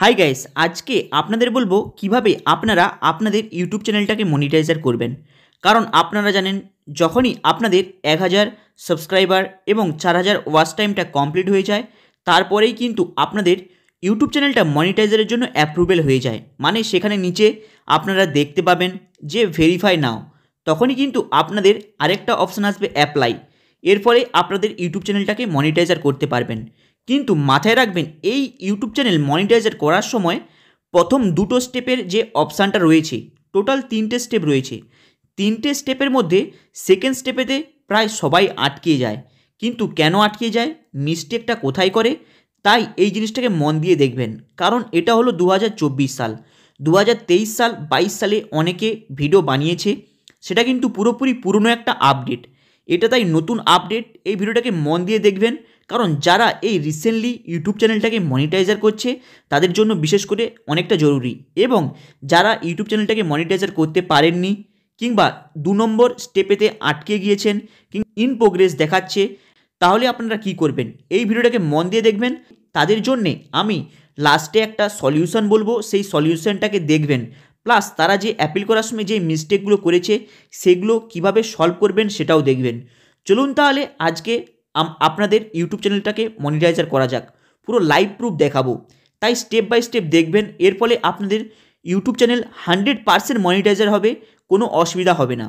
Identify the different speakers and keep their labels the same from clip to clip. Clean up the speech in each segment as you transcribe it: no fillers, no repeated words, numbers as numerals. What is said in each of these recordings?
Speaker 1: Hi guys, আজকে আপনাদের বলবো কিভাবে আপনারা আপনাদের ইউটিউব চ্যানেলটাকে মনিটাইজার করবেন। কারণ আপনারা জানেন, যখনই আপনাদের 1000 সাবস্ক্রাইবার এবং 4000 ওয়াচ টাইমটা কমপ্লিট হয়ে যায়, তারপরেই কিন্তু আপনাদের ইউটিউব চ্যানেলটা মনিটাইজারের জন্য অ্যাপ্রুভেল হয়ে যায়। মানে সেখানে নিচে আপনারা দেখতে পাবেন যে ভেরিফাই নাও, তখনই কিন্তু আপনাদের আরেকটা অপশান আসবে অ্যাপ্লাই। এর ফলে আপনাদের ইউটিউব চ্যানেলটাকে মনিটাইজার করতে পারবেন। কিন্তু মাথায় রাখবেন, এই ইউটিউব চ্যানেল মনিটাইজার করার সময় প্রথম দুটো স্টেপের যে অপশানটা রয়েছে, টোটাল 3টে স্টেপ রয়েছে। 3টে স্টেপের মধ্যে সেকেন্ড স্টেপেতে প্রায় সবাই আটকে যায়। কিন্তু কেন আটকে যায়, মিস্টেকটা কোথায় করে, তাই এই জিনিসটাকে মন দিয়ে দেখবেন। কারণ এটা হলো 2024 সাল, 2023 সাল 22 সালে অনেকে ভিডিও বানিয়েছে, সেটা কিন্তু পুরোপুরি পুরনো একটা আপডেট। এটা তাই নতুন আপডেট। এই ভিডিওটাকে মন দিয়ে দেখবেন, কারণ যারা এই রিসেন্টলি ইউটিউব চ্যানেলটাকে মনিটাইজার করছে তাদের জন্য বিশেষ করে অনেকটা জরুরি। এবং যারা ইউটিউব চ্যানেলটাকে মনিটাইজার করতে পারেননি, কিংবা 2 নম্বর স্টেপেতে আটকে গিয়েছেন, ইন প্রোগ্রেস দেখাচ্ছে, তাহলে আপনারা কি করবেন, এই ভিডিওটাকে মন দিয়ে দেখবেন। তাদের জন্যে আমি লাস্টে একটা সলিউশন বলবো, সেই সলিউশনটাকে দেখবেন। প্লাস তারা যে অ্যাপিল করার সময় যে মিস্টেকগুলো করেছে সেগুলো কিভাবে সলভ করবেন সেটাও দেখবেন। চলুন তাহলে আজকে আপনাদের ইউটিউব চ্যানেলটাকে মনিটাইজার করা যাক। পুরো লাইভ প্রুফ দেখাবো, তাই স্টেপ বাই স্টেপ দেখবেন। এর ফলে আপনাদের ইউটিউব চ্যানেল 100% মনিটাইজার হবে, কোনো অসুবিধা হবে না।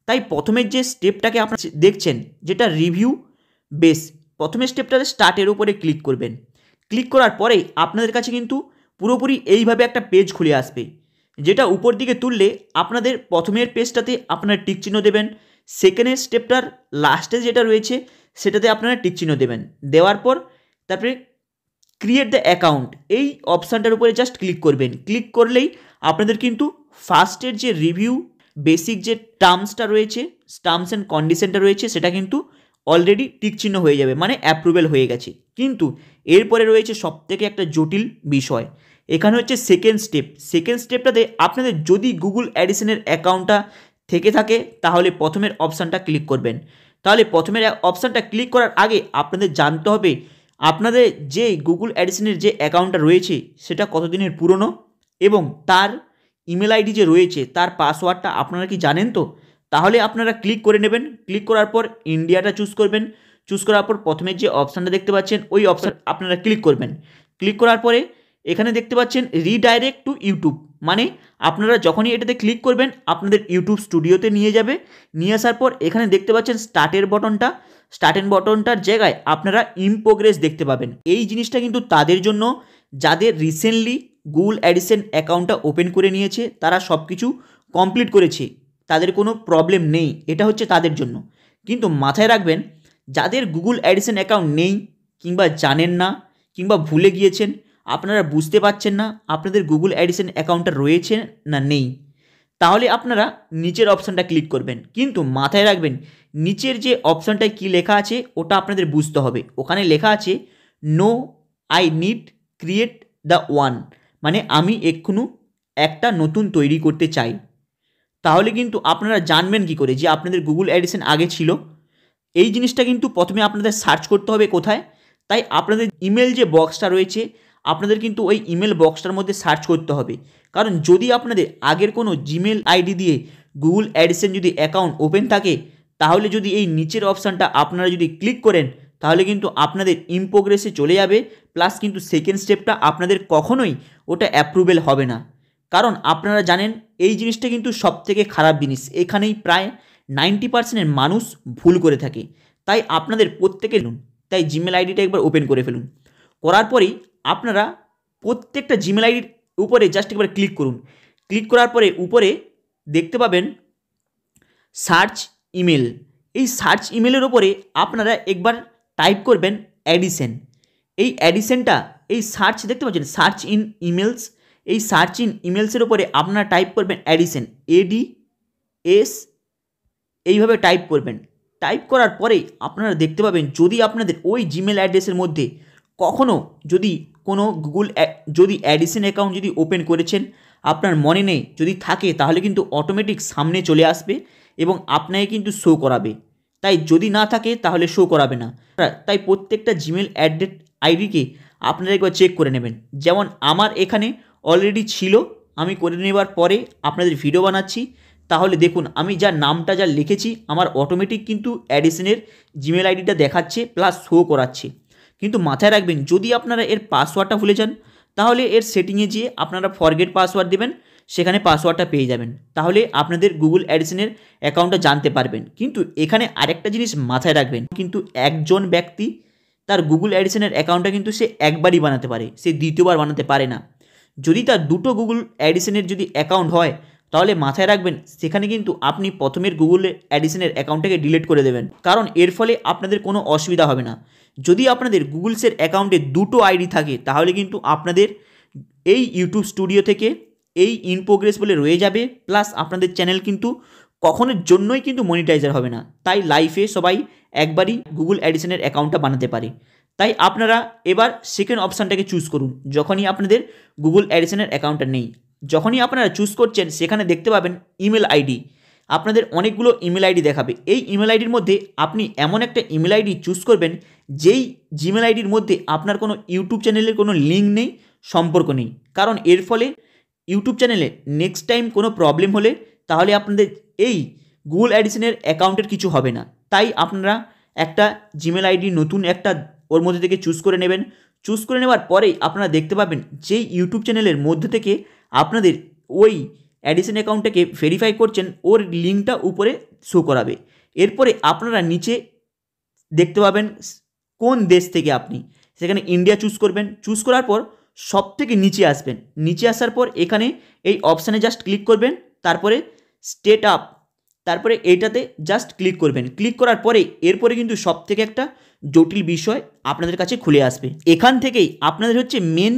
Speaker 1: তাই প্রথমের যে স্টেপটাকে আপনারা দেখছেন, যেটা রিভিউ বেস, প্রথমের স্টেপটাতে স্টার্টের উপরে ক্লিক করবেন। ক্লিক করার পরেই আপনাদের কাছে কিন্তু পুরোপুরি এইভাবে একটা পেজ খুলে আসবে, যেটা উপর দিকে তুললে আপনাদের প্রথমের পেজটাতে আপনারা টিক চিহ্ন দেবেন। সেকেন্ডের স্টেপটার লাস্টে যেটা রয়েছে সেটাতে আপনারা টিক চিহ্ন দেবেন। দেওয়ার পর তারপরে ক্রিয়েট দ্য অ্যাকাউন্ট, এই অপশানটার উপরে জাস্ট ক্লিক করবেন। ক্লিক করলেই আপনাদের কিন্তু ফার্স্টের যে রিভিউ বেসিক যে টার্মসটা রয়েছে, টার্মস অ্যান্ড কন্ডিশনটা রয়েছে, সেটা কিন্তু অলরেডি টিক চিহ্ন হয়ে যাবে, মানে অ্যাপ্রুভেল হয়ে গেছে। কিন্তু এরপরে রয়েছে সবথেকে একটা জটিল বিষয়। এখানে হচ্ছে সেকেন্ড স্টেপ। সেকেন্ড স্টেপটাতে আপনাদের যদি গুগল অ্যাডিসেনের অ্যাকাউন্টটা থেকে থাকে তাহলে প্রথমের অপশানটা ক্লিক করবেন। তাহলে প্রথমের অপশানটা ক্লিক করার আগে আপনাদের জানতে হবে আপনাদের যে গুগল অ্যাডিসেনের যে অ্যাকাউন্টটা রয়েছে সেটা কতদিনের পুরনো, এবং তার ইমেল আইডি যে রয়েছে তার পাসওয়ার্ডটা আপনারা কি জানেন তো। তাহলে আপনারা ক্লিক করে নেবেন। ক্লিক করার পর ইন্ডিয়াটা চুজ করবেন। চুজ করার পর প্রথমে যে অপশানটা দেখতে পাচ্ছেন ওই অপশান আপনারা ক্লিক করবেন। ক্লিক করার পরে এখানে দেখতে পাচ্ছেন রিডাইরেক্ট টু ইউটিউব, মানে আপনারা যখনই এটাতে ক্লিক করবেন আপনাদের ইউটিউব স্টুডিওতে নিয়ে যাবে। নিয়ে আসার পর এখানে দেখতে পাচ্ছেন স্টার্টের বটনটার জায়গায় আপনারা ইন প্রোগ্রেস দেখতে পাবেন। এই জিনিসটা কিন্তু তাদের জন্য যাদের রিসেন্টলি গুগল অ্যাডিসেন অ্যাকাউন্টটা ওপেন করে নিয়েছে, তারা সব কিছু কমপ্লিট করেছে, তাদের কোনো প্রবলেম নেই, এটা হচ্ছে তাদের জন্য। কিন্তু মাথায় রাখবেন, যাদের গুগল অ্যাডিসেন অ্যাকাউন্ট নেই, কিংবা জানেন না, কিংবা ভুলে গিয়েছেন, আপনারা বুঝতে পারছেন না আপনাদের গুগল অ্যাডিসেন অ্যাকাউন্টটা রয়েছে না নেই, তাহলে আপনারা নিচের অপশানটা ক্লিক করবেন। কিন্তু মাথায় রাখবেন, নিচের যে অপশানটায় কী লেখা আছে ওটা আপনাদের বুঝতে হবে। ওখানে লেখা আছে no I need create the one, মানে আমি এক্ষুনি একটা নতুন তৈরি করতে চাই। তাহলে কিন্তু আপনারা জানবেন কি করে যে আপনাদের গুগল অ্যাডিসেন আগে ছিল। এই জিনিসটা কিন্তু প্রথমে আপনাদের সার্চ করতে হবে কোথায়। তাই আপনাদের ইমেল যে বক্সটা রয়েছে, আপনাদের কিন্তু ওই ইমেল বক্সটার মধ্যে সার্চ করতে হবে। কারণ যদি আপনাদের আগের কোনো জিমেল আইডি দিয়ে গুগল অ্যাডিসেন যদি অ্যাকাউন্ট ওপেন থাকে, তাহলে যদি এই নিচের অপশানটা আপনারা যদি ক্লিক করেন, তাহলে কিন্তু আপনাদের ইন প্রোগ্রেসে চলে যাবে। প্লাস কিন্তু সেকেন্ড স্টেপটা আপনাদের কখনোই ওটা অ্যাপ্রুভেল হবে না। কারণ আপনারা জানেন এই জিনিসটা কিন্তু সবথেকে খারাপ জিনিস, এখানেই প্রায় 90% মানুষ ভুল করে থাকে। তাই আপনাদের প্রত্যেকের তাই জিমেল আইডিটা একবার ওপেন করে ফেলুন। করার পরেই আপনারা প্রত্যেকটা জিমেল আইডির উপরে জাস্ট একবার ক্লিক করুন। ক্লিক করার পরে উপরে দেখতে পাবেন সার্চ ইমেল। এই সার্চ ইমেলের ওপরে আপনারা একবার টাইপ করবেন অ্যাডিসেন। এই অ্যাডিসেনটা এই সার্চ দেখতে পাচ্ছেন সার্চ ইন ইমেলস, এই সার্চ ইন ইমেলসের ওপরে আপনারা টাইপ করবেন অ্যাডিসেন, ADS, এইভাবে টাইপ করবেন। টাইপ করার পরেই আপনারা দেখতে পাবেন যদি আপনাদের ওই জিমেল অ্যাড্রেসের মধ্যে কখনও যদি কোনো যদি অ্যাডিসেন অ্যাকাউন্ট যদি ওপেন করেছেন আপনার মনে নেই, যদি থাকে তাহলে কিন্তু অটোমেটিক সামনে চলে আসবে এবং আপনাকে কিন্তু শো করাবে। তাই যদি না থাকে তাহলে শো করাবে না। তাই প্রত্যেকটা জিমেল আইডিকে আপনারা একবার চেক করে নেবেন। যেমন আমার এখানে অলরেডি ছিল, আমি করে নেবার পরে আপনাদের ভিডিও বানাচ্ছি। তাহলে দেখুন আমি যা নামটা যা লিখেছি আমার অটোমেটিক কিন্তু অ্যাডিসনের জিমেল আইডিটা দেখাচ্ছে প্লাস শো করাচ্ছে। কিন্তু মাথায় রাখবেন যদি আপনারা এর পাসওয়ার্ডটা ভুলে যান তাহলে এর সেটিংয়ে গিয়ে আপনারা ফরগেট পাসওয়ার্ড দেবেন, সেখানে পাসওয়ার্ডটা পেয়ে যাবেন। তাহলে আপনাদের গুগল অ্যাডিসেনের অ্যাকাউন্টটা জানতে পারবেন। কিন্তু এখানে আরেকটা জিনিস মাথায় রাখবেন, কিন্তু একজন ব্যক্তি তার গুগল অ্যাডিসেনের অ্যাকাউন্টটা কিন্তু সে একবারই বানাতে পারে, সে দ্বিতীয়বার বানাতে পারে না। যদি তার দুটো গুগল অ্যাডিসেনের যদি অ্যাকাউন্ট হয় তাহলে মাথায় রাখবেন সেখানে কিন্তু আপনি প্রথমের গুগল অ্যাডিসেনের অ্যাকাউন্টটাকে ডিলিট করে দেবেন, কারণ এর ফলে আপনাদের কোনো অসুবিধা হবে না। যদি আপনাদের গুগলসের অ্যাকাউন্টে দুটো আইডি থাকে তাহলে কিন্তু আপনাদের এই ইউটিউব স্টুডিও থেকে এই ইন প্রোগ্রেস বলে রয়ে যাবে, প্লাস আপনাদের চ্যানেল কিন্তু কখনোর জন্যই কিন্তু মনিটাইজার হবে না। তাই লাইফে সবাই একবারই গুগল অ্যাডিসেনের অ্যাকাউন্টটা বানাতে পারে। তাই আপনারা এবার সেকেন্ড অপশানটাকে চুজ করুন যখনই আপনাদের গুগল অ্যাডিসেনের অ্যাকাউন্টটা নেই। যখনই আপনারা চুজ করছেন সেখানে দেখতে পাবেন ইমেল আইডি, আপনাদের অনেকগুলো ইমেল আইডি দেখাবে। এই ইমেল আইডির মধ্যে আপনি এমন একটা ইমেল আইডি চুজ করবেন যেই জিমেল আইডির মধ্যে আপনার কোনো ইউটিউব চ্যানেলের কোনো লিঙ্ক নেই, সম্পর্ক নেই। কারণ এর ফলে ইউটিউব চ্যানেলে নেক্সট টাইম কোনো প্রবলেম হলে তাহলে আপনাদের এই গুগল অ্যাডিসেনের অ্যাকাউন্টের কিছু হবে না। তাই আপনারা একটা জিমেল আইডি নতুন একটা ওর মধ্যে থেকে চুজ করে নেবেন। চুজ করে নেওয়ার পরেই আপনারা দেখতে পাবেন যেই ইউটিউব চ্যানেলের মধ্যে থেকে আপনাদের ওই অ্যাডিসেন অ্যাকাউন্টটাকে ভেরিফাই করছেন ওর লিঙ্কটা উপরে শো করাবে। এরপরে আপনারা নিচে দেখতে পাবেন কোন দেশ থেকে আপনি, সেখানে ইন্ডিয়া চুজ করবেন। চুজ করার পর সব থেকে নিচে আসবেন, নিচে আসার পর এখানে এই অপশানে জাস্ট ক্লিক করবেন, তারপরে স্টেট আপ, তারপরে এইটাতে জাস্ট ক্লিক করবেন। ক্লিক করার পরে এরপরে কিন্তু সব থেকে একটা জটিল বিষয় আপনাদের কাছে খুলে আসবে। এখান থেকেই আপনাদের হচ্ছে মেন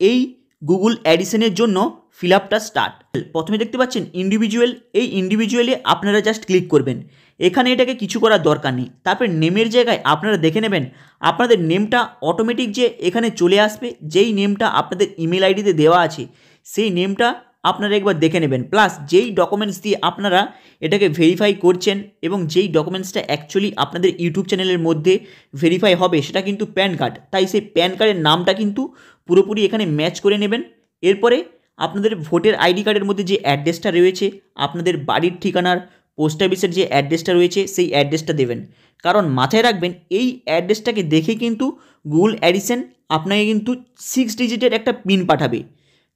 Speaker 1: এই গুগল অ্যাডিসেনের জন্য ফিল আপটা স্টার্ট। প্রথমে দেখতে পাচ্ছেন ইন্ডিভিজুয়াল, এই ইন্ডিভিজুয়ালে আপনারা জাস্ট ক্লিক করবেন। এখানে এটাকে কিছু করার দরকার নেই। তারপর নেমের জায়গায় আপনারা দেখে নেবেন আপনাদের নেমটা অটোমেটিক যে এখানে চলে আসবে, যেই নেমটা আপনাদের ইমেল আইডিতে দেওয়া আছে সেই নেমটা আপনারা একবার দেখে নেবেন। প্লাস যেই ডকুমেন্টস দিয়ে আপনারা এটাকে ভেরিফাই করছেন এবং যেই ডকুমেন্টসটা অ্যাকচুয়ালি আপনাদের ইউটিউব চ্যানেলের মধ্যে ভেরিফাই হবে সেটা কিন্তু প্যান কার্ড। তাই সেই প্যান কার্ডের নামটা কিন্তু পুরোপুরি এখানে ম্যাচ করে নেবেন। এরপরে আপনাদের ভোটার আইডি কার্ডের মধ্যে যে অ্যাড্রেসটা রয়েছে, আপনাদের বাড়ির ঠিকানার পোস্ট অফিসের যে অ্যাড্রেসটা রয়েছে সেই অ্যাড্রেসটা দেবেন। কারণ মাথায় রাখবেন এই অ্যাড্রেসটাকে দেখে কিন্তু গুগল অ্যাডিসেন আপনাকে কিন্তু 6 ডিজিটের একটা পিন পাঠাবে।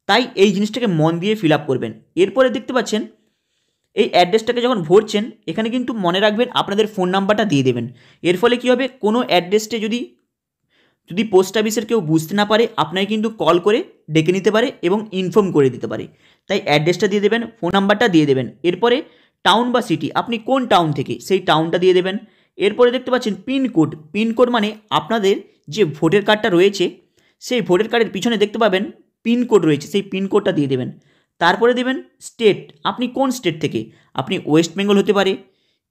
Speaker 1: তাই এই জিনিসটাকে মন দিয়ে ফিল আপ করবেন। এরপরে দেখতে পাচ্ছেন এই অ্যাড্রেসটাকে যখন ভরছেন এখানে কিন্তু মনে রাখবেন আপনাদের ফোন নাম্বারটা দিয়ে দেবেন। এর ফলে কী হবে, কোনো অ্যাড্রেসটা যদি পোস্ট অফিসের কেউ বুঝতে না পারে আপনাকে কিন্তু কল করে ডেকে নিতে পারে এবং ইনফর্ম করে দিতে পারে। তাই অ্যাড্রেসটা দিয়ে দেবেন, ফোন নাম্বারটা দিয়ে দেবেন। এরপরে টাউন বা সিটি, আপনি কোন টাউন থেকে সেই টাউনটা দিয়ে দেবেন। এরপরে দেখতে পাচ্ছেন পিনকোড, পিনকোড মানে আপনাদের যে ভোটার কার্ডটা রয়েছে সেই ভোটার কার্ডের পিছনে দেখতে পাবেন পিনকোড রয়েছে, সেই পিনকোডটা দিয়ে দেবেন। তারপরে দেবেন স্টেট, আপনি কোন স্টেট থেকে, আপনি ওয়েস্ট বেঙ্গল হতে পারে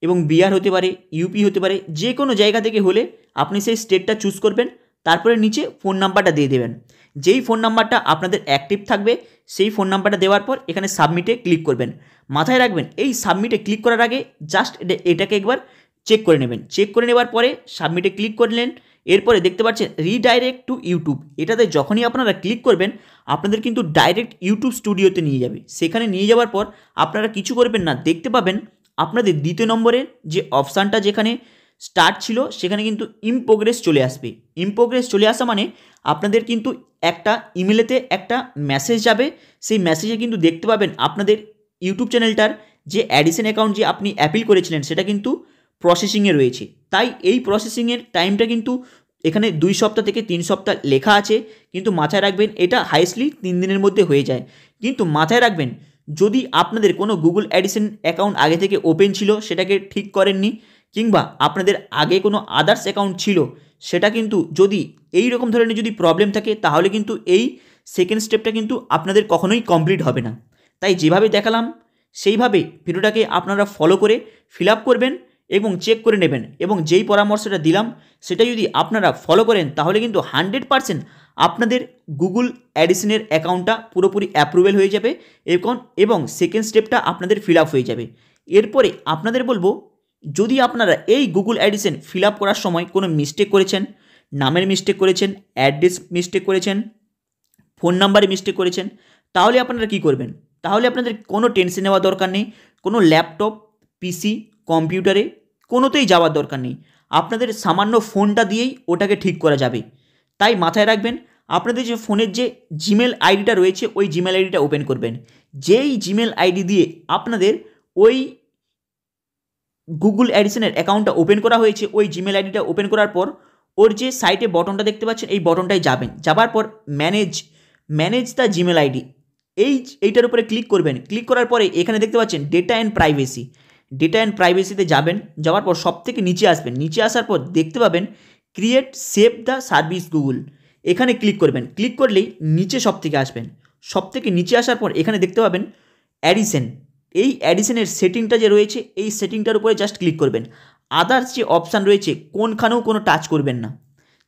Speaker 1: এবং বিহার হতে পারে, ইউপি হতে পারে, যে কোনো জায়গা থেকে হলে আপনি সেই স্টেটটা চুজ করবেন। তারপরে নিচে ফোন নাম্বারটা দিয়ে দেবেন। যেই ফোন নাম্বারটা আপনাদের অ্যাক্টিভ থাকবে সেই ফোন নাম্বারটা দেওয়ার পর এখানে সাবমিটে ক্লিক করবেন। মাথায় রাখবেন এই সাবমিটে ক্লিক করার আগে জাস্ট এটাকে একবার চেক করে নেবেন। চেক করে নেওয়ার পরে সাবমিটে ক্লিক করলেন। এরপরে দেখতে পাচ্ছেন রিডাইরেক্ট টু ইউটিউব, এটাতে যখনই আপনারা ক্লিক করবেন আপনাদের কিন্তু ডাইরেক্ট ইউটিউব স্টুডিওতে নিয়ে যাবে। সেখানে নিয়ে যাওয়ার পর আপনারা কিছু করবেন না, দেখতে পাবেন আপনাদের দ্বিতীয় নম্বরের যে অপশানটা যেখানে স্টার্ট ছিল সেখানে কিন্তু ইন প্রোগ্রেস চলে আসবে। ইন প্রোগ্রেস চলে আসা মানে আপনাদের কিন্তু একটা ইমেলেতে একটা মেসেজ যাবে, সেই মেসেজে কিন্তু দেখতে পাবেন আপনাদের ইউটিউব চ্যানেলটার যে অ্যাডিসেন অ্যাকাউন্ট যে আপনি অ্যাপিল করেছিলেন সেটা কিন্তু প্রসেসিংয়ে রয়েছে। তাই এই প্রসেসিংয়ের টাইমটা কিন্তু এখানে 2 সপ্তাহ থেকে 3 সপ্তাহ লেখা আছে, কিন্তু মাথায় রাখবেন এটা হাইস্টলি 3 দিনের মধ্যে হয়ে যায়। কিন্তু মাথায় রাখবেন যদি আপনাদের কোনো গুগল অ্যাডিসেন অ্যাকাউন্ট আগে থেকে ওপেন ছিল সেটাকে ঠিক করেননি, কিংবা আপনাদের আগে কোনো আদার্স অ্যাকাউন্ট ছিল সেটা কিন্তু যদি এই রকম ধরনের যদি প্রবলেম থাকে তাহলে কিন্তু এই সেকেন্ড স্টেপটা কিন্তু আপনাদের কখনোই কমপ্লিট হবে না। তাই যেভাবে দেখালাম সেইভাবে ভিডিওটাকে আপনারা ফলো করে ফিল আপ করবেন এবং চেক করে নেবেন, এবং যেই পরামর্শটা দিলাম সেটা যদি আপনারা ফলো করেন তাহলে কিন্তু 100% আপনাদের গুগল অ্যাডিসেনের অ্যাকাউন্টটা পুরোপুরি অ্যাপ্রুভেল হয়ে যাবে এবং সেকেন্ড স্টেপটা আপনাদের ফিল আপ হয়ে যাবে। এরপরে আপনাদের বলবো যদি আপনারা এই গুগল অ্যাডিসেন ফিল আপ করার সময় কোনো মিস্টেক করেছেন নামের মিস্টেক করেছেন, অ্যাড্রেস মিস্টেক করেছেন, ফোন নাম্বারে মিস্টেক করেছেন, তাহলে আপনারা কি করবেন? তাহলে আপনাদের কোনো টেনশন নেওয়ার দরকার নেই, কোনো ল্যাপটপ, পিসি, কম্পিউটারে কোনোতেই যাওয়ার দরকার নেই। আপনাদের সামান্য ফোনটা দিয়েই ওটাকে ঠিক করা যাবে। তাই মাথায় রাখবেন, আপনাদের যে ফোনের যে জিমেল আইডিটা রয়েছে ওই জিমেল আইডিটা ওপেন করবেন। যেই জিমেল আইডি দিয়ে আপনাদের ওই গুগল অ্যাডিসেনের অ্যাকাউন্টটা ওপেন করা হয়েছে, ওই জিমেল আইডিটা ওপেন করার পর ওর যে সাইটে বটনটা দেখতে পাচ্ছেন এই বটনটায় যাবেন। যাবার পর ম্যানেজ দ্য জিমেল আইডি এইটার উপরে ক্লিক করবেন। ক্লিক করার পরে এখানে দেখতে পাচ্ছেন ডেটা অ্যান্ড প্রাইভেসিতে যাবেন। যাওয়ার পর সব থেকে নিচে আসবেন। নিচে আসার পর দেখতে পাবেন create save the service Google, এখানে ক্লিক করবেন। ক্লিক করলেই নিচে সব থেকে আসবেন। সব থেকে নিচে আসার পর এখানে দেখতে পাবেন অ্যাডিশন। এই অ্যাডিশনের সেটিংটা যে রয়েছে এই সেটিংটার উপরে জাস্ট ক্লিক করবেন। আদার্স যে অপশান রয়েছে কোনখানেও কোনো টাচ করবেন না,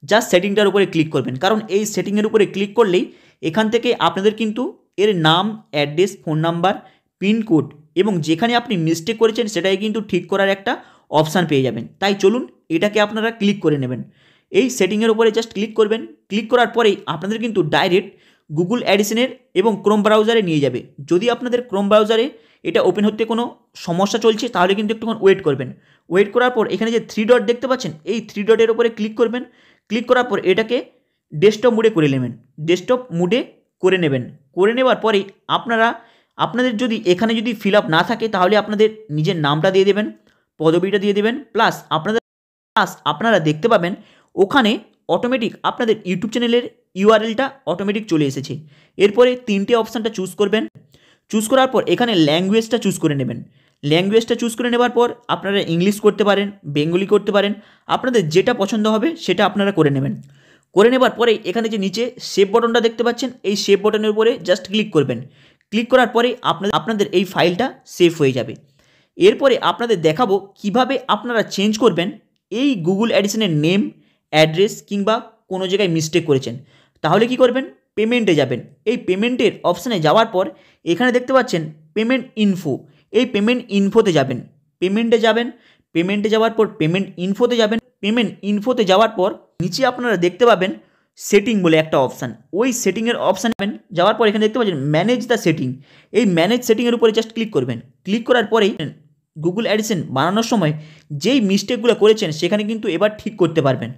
Speaker 1: জাস্ট সেটিংটার উপরে ক্লিক করবেন। কারণ এই সেটিংয়ের উপরে ক্লিক করলেই এখান থেকে আপনাদের কিন্তু এর নাম, অ্যাড্রেস, ফোন নাম্বার, পিনকোড এবং যেখানে আপনি মিস্টেক করেছেন সেটাই কিন্তু ঠিক করার একটা অপশান পেয়ে যাবেন। তাই চলুন এটাকে আপনারা ক্লিক করে নেবেন। এই সেটিংয়ের উপরে জাস্ট ক্লিক করবেন। ক্লিক করার পরেই আপনাদের কিন্তু ডাইরেক্ট গুগল অ্যাডিসেনের এবং ক্রোম ব্রাউজারে নিয়ে যাবে। যদি আপনাদের ক্রোম ব্রাউজারে এটা ওপেন হতে কোনো সমস্যা চলছে তাহলে কিন্তু একটুক্ষণ ওয়েট করবেন। ওয়েট করার পর এখানে যে 3 ডট দেখতে পাচ্ছেন এই 3 ডটের উপরে ক্লিক করবেন। ক্লিক করার পর এটাকে ডেস্কটপ মোডে করে নেবেন। করে নেওয়ার পরেই আপনাদের যদি এখানে যদি ফিল আপ না থাকে তাহলে আপনাদের নিজের নামটা দিয়ে দেবেন, পদবিটা দিয়ে দেবেন, প্লাস আপনারা দেখতে পাবেন ওখানে অটোমেটিক আপনাদের ইউটিউব চ্যানেলের ইউআরএলটা অটোমেটিক চলে এসেছে। এরপরে 3টে অপশানটা চুজ করবেন। চুজ করার পর এখানে ল্যাঙ্গুয়েজটা চুজ করে নেবেন। ল্যাঙ্গুয়েজটা চুজ করে নেবার পর আপনারা ইংলিশ করতে পারেন, বেঙ্গলি করতে পারেন, আপনাদের যেটা পছন্দ হবে সেটা আপনারা করে নেবেন। করে নেবার পরে এখানে যে নিচে সেভ বটনটা দেখতে পাচ্ছেন এই সেভ বটনের উপরে জাস্ট ক্লিক করবেন। ক্লিক করার পরে আপনাদের এই ফাইলটা সেভ হয়ে যাবে। এরপরে আপনাদের দেখাবো কিভাবে আপনারা চেঞ্জ করবেন এই গুগল অ্যাডিসেনের নেম, অ্যাড্রেস কিংবা কোনো জায়গায় মিস্টেক করেছেন। তাহলে কি করবেন? পেমেন্টে যাবেন। এই পেমেন্টের অপশানে যাওয়ার পর এখানে দেখতে পাচ্ছেন পেমেন্ট ইনফো, এই পেমেন্ট ইনফোতে যাবেন। পেমেন্টে যাওয়ার পর পেমেন্ট ইনফোতে যাওয়ার পর নিচে আপনারা দেখতে পাবেন সেটিং বলে একটা অপশান। ওই সেটিংয়ের অপশানে যাওয়ার পর এখানে দেখতে পাচ্ছেন ম্যানেজ দ্য সেটিং। এই ম্যানেজ সেটিংয়ের উপরে জাস্ট ক্লিক করবেন। ক্লিক করার পরেই গুগল অ্যাডিসেন বানানোর সময় যেই মিস্টেকগুলো করেছেন সেখানে কিন্তু এবার ঠিক করতে পারবেন।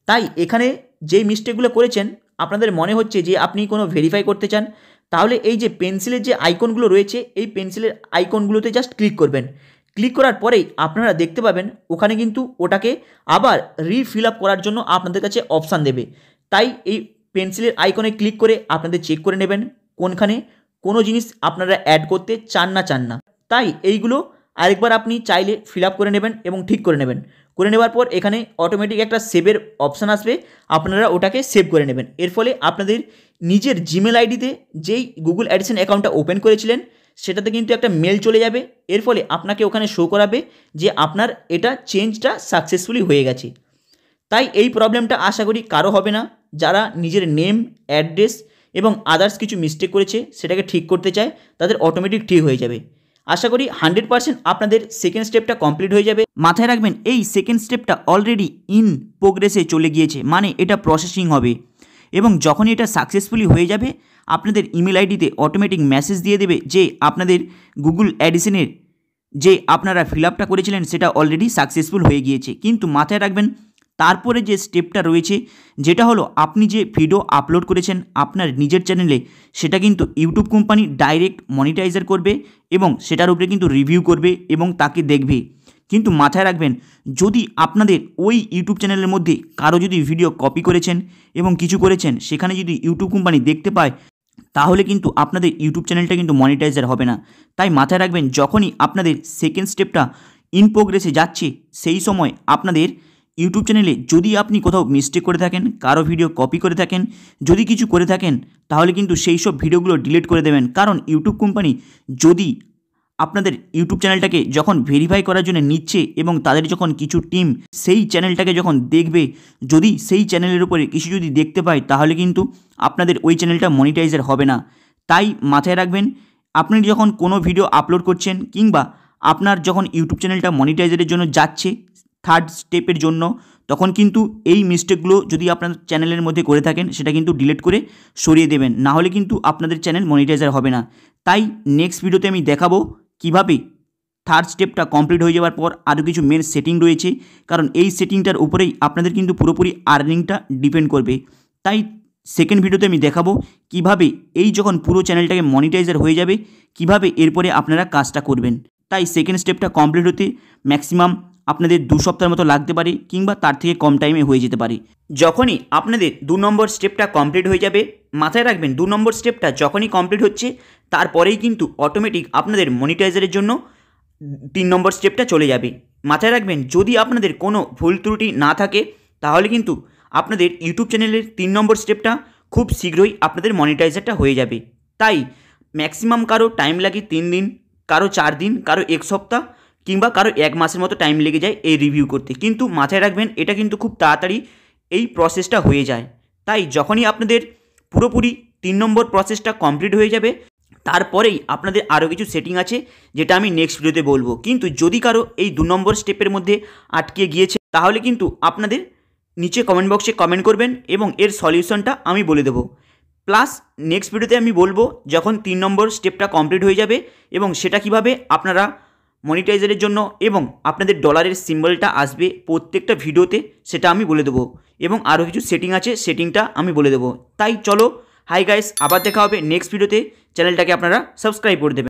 Speaker 1: তাই এখানে যেই মিস্টেকগুলো করেছেন আপনাদের মনে হচ্ছে যে আপনি কোনো ভেরিফাই করতে চান, তাহলে এই যে পেন্সিলের যে আইকনগুলো রয়েছে এই পেন্সিলের আইকনগুলোতে জাস্ট ক্লিক করবেন। ক্লিক করার পরেই আপনারা দেখতে পাবেন ওখানে কিন্তু ওটাকে আবার রিফিল আপ করার জন্য আপনাদের কাছে অপশান দেবে। তাই এই পেন্সিলের আইকনে ক্লিক করে আপনাদের চেক করে নেবেন কোনখানে কোনো জিনিস আপনারা অ্যাড করতে চান না। তাই এইগুলো আরেকবার আপনি চাইলে ফিল আপ করে নেবেন এবং ঠিক করে নেবেন। করে নেওয়ার পর এখানে অটোমেটিক একটা সেভের অপশান আসবে, আপনারা ওটাকে সেভ করে নেবেন। এর ফলে আপনাদের নিজের জিমেল আইডিতে যেই গুগল অ্যাডিসেন অ্যাকাউন্টটা ওপেন করেছিলেন সেটাতে কিন্তু একটা মেল চলে যাবে। এর ফলে আপনাকে ওখানে শো করাবে যে আপনার এটা চেঞ্জটা সাকসেসফুলি হয়ে গেছে। তাই এই প্রবলেমটা আশা করি কারো হবে না। যারা নিজের নেম, অ্যাড্রেস এবং আদার্স কিছু মিস্টেক করেছে সেটাকে ঠিক করতে চায় তাদের অটোমেটিক ঠিক হয়ে যাবে। আশা করি 100% আপনাদের সেকেন্ড স্টেপটা কমপ্লিট হয়ে যাবে। মাথায় রাখবেন এই সেকেন্ড স্টেপটা অলরেডি ইন প্রোগ্রেসে চলে গিয়েছে, মানে এটা প্রসেসিং হবে এবং যখনই এটা সাকসেসফুলি হয়ে যাবে আপনাদের ইমেল আইডিতে অটোমেটিক মেসেজ দিয়ে দেবে যে আপনাদের গুগল অ্যাডিসেনের যে আপনারা ফিল আপটা করেছিলেন সেটা অলরেডি সাকসেসফুল হয়ে গিয়েছে। কিন্তু মাথায় রাখবেন তারপরে যে স্টেপটা রয়েছে যেটা হলো আপনি যে ভিডিও আপলোড করেছেন আপনার নিজের চ্যানেলে সেটা কিন্তু ইউটিউব কোম্পানি ডাইরেক্ট মনিটাইজার করবে এবং সেটার উপরে কিন্তু রিভিউ করবে এবং তাকে দেখবে। কিন্তু মাথায় রাখবেন যদি আপনাদের ওই ইউটিউব চ্যানেলের মধ্যে কারো যদি ভিডিও কপি করেছেন এবং কিছু করেছেন সেখানে যদি ইউটিউব কোম্পানি দেখতে পায় তাহলে কিন্তু আপনাদের ইউটিউব চ্যানেলটা কিন্তু মনিটাইজার হবে না। তাই মাথায় রাখবেন যখনই আপনাদের সেকেন্ড স্টেপটা ইন প্রোগ্রেসে যাচ্ছে সেই সময় আপনাদের ইউটিউব চ্যানেলে যদি আপনি কোথাও মিস্টেক করে থাকেন, কারো ভিডিও কপি করে থাকেন, যদি কিছু করে থাকেন তাহলে কিন্তু সেই সব ভিডিওগুলো ডিলিট করে দেবেন। কারণ ইউটিউব কোম্পানি যদি আপনাদের ইউটিউব চ্যানেলটাকে যখন ভেরিফাই করার জন্য নিচ্ছে এবং তাদের যখন কিছু টিম সেই চ্যানেলটাকে যখন দেখবে, যদি সেই চ্যানেলের উপরে কিছু যদি দেখতে পায় তাহলে কিন্তু আপনাদের ওই চ্যানেলটা মনিটাইজার হবে না। তাই মাথায় রাখবেন আপনি যখন কোনো ভিডিও আপলোড করছেন কিংবা আপনার যখন ইউটিউব চ্যানেলটা মনিটাইজারের জন্য যাচ্ছে থার্ড স্টেপের জন্য, তখন কিন্তু এই মিস্টেকগুলো যদি আপনার চ্যানেলের মধ্যে করে থাকেন সেটা কিন্তু ডিলিট করে সরিয়ে দেবেন, না হলে কিন্তু আপনাদের চ্যানেল মনিটাইজার হবে না। তাই নেক্সট ভিডিওতে আমি দেখাবো কিভাবে থার্ড স্টেপটা কমপ্লিট হয়ে যাওয়ার পর আরও কিছু মেন সেটিং রয়েছে, কারণ এই সেটিংটার উপরেই আপনাদের কিন্তু পুরোপুরি আর্নিংটা ডিপেন্ড করবে। তাই সেকেন্ড ভিডিওতে আমি দেখাবো কিভাবে এই যখন পুরো চ্যানেলটাকে মনিটাইজার হয়ে যাবে কিভাবে এরপরে আপনারা কাজটা করবেন। তাই সেকেন্ড স্টেপটা কমপ্লিট হতে ম্যাক্সিমাম আপনাদের 2 সপ্তাহের মতো লাগতে পারে কিংবা তার থেকে কম টাইমে হয়ে যেতে পারে। যখনই আপনাদের 2 নম্বর স্টেপটা কমপ্লিট হয়ে যাবে, মাথায় রাখবেন 2 নম্বর স্টেপটা যখনই কমপ্লিট হচ্ছে তারপরেই কিন্তু অটোমেটিক আপনাদের মনিটাইজারের জন্য 3 নম্বর স্টেপটা চলে যাবে। মাথায় রাখবেন যদি আপনাদের কোনো ভুল ত্রুটি না থাকে তাহলে কিন্তু আপনাদের ইউটিউব চ্যানেলের 3 নম্বর স্টেপটা খুব শীঘ্রই আপনাদের মনিটাইজারটা হয়ে যাবে। তাই ম্যাক্সিমাম কারো টাইম লাগে 3 দিন, কারো 4 দিন, কারো 1 সপ্তাহ কিংবা কারো 1 মাসের মতো টাইম লেগে যায় এই রিভিউ করতে, কিন্তু মাথায় রাখবেন এটা কিন্তু খুব তাড়াতাড়ি এই প্রসেসটা হয়ে যায়। তাই যখনই আপনাদের পুরোপুরি 3 নম্বর প্রসেসটা কমপ্লিট হয়ে যাবে তারপরেই আপনাদের আরও কিছু সেটিং আছে যেটা আমি নেক্সট ভিডিওতে বলবো। কিন্তু যদি কারো এই 2 নম্বর স্টেপের মধ্যে আটকে গিয়েছে তাহলে কিন্তু আপনাদের নিচে কমেন্ট বক্সে কমেন্ট করবেন এবং এর সলিউশনটা আমি বলে দেবো। প্লাস নেক্সট ভিডিওতে আমি বলবো যখন 3 নম্বর স্টেপটা কমপ্লিট হয়ে যাবে এবং সেটা কিভাবে আপনারা মনিটাইজারের জন্য এবং আপনাদের ডলারের সিম্বলটা আসবে প্রত্যেকটা ভিডিওতে সেটা আমি বলে দেবো, এবং আরও কিছু সেটিং আছে সেটিংটা আমি বলে দেবো। তাই চলো হাই গাইস, আবার দেখা হবে নেক্সট ভিডিওতে। চ্যানেলটাকে আপনারা সাবস্ক্রাইব করে দেবেন।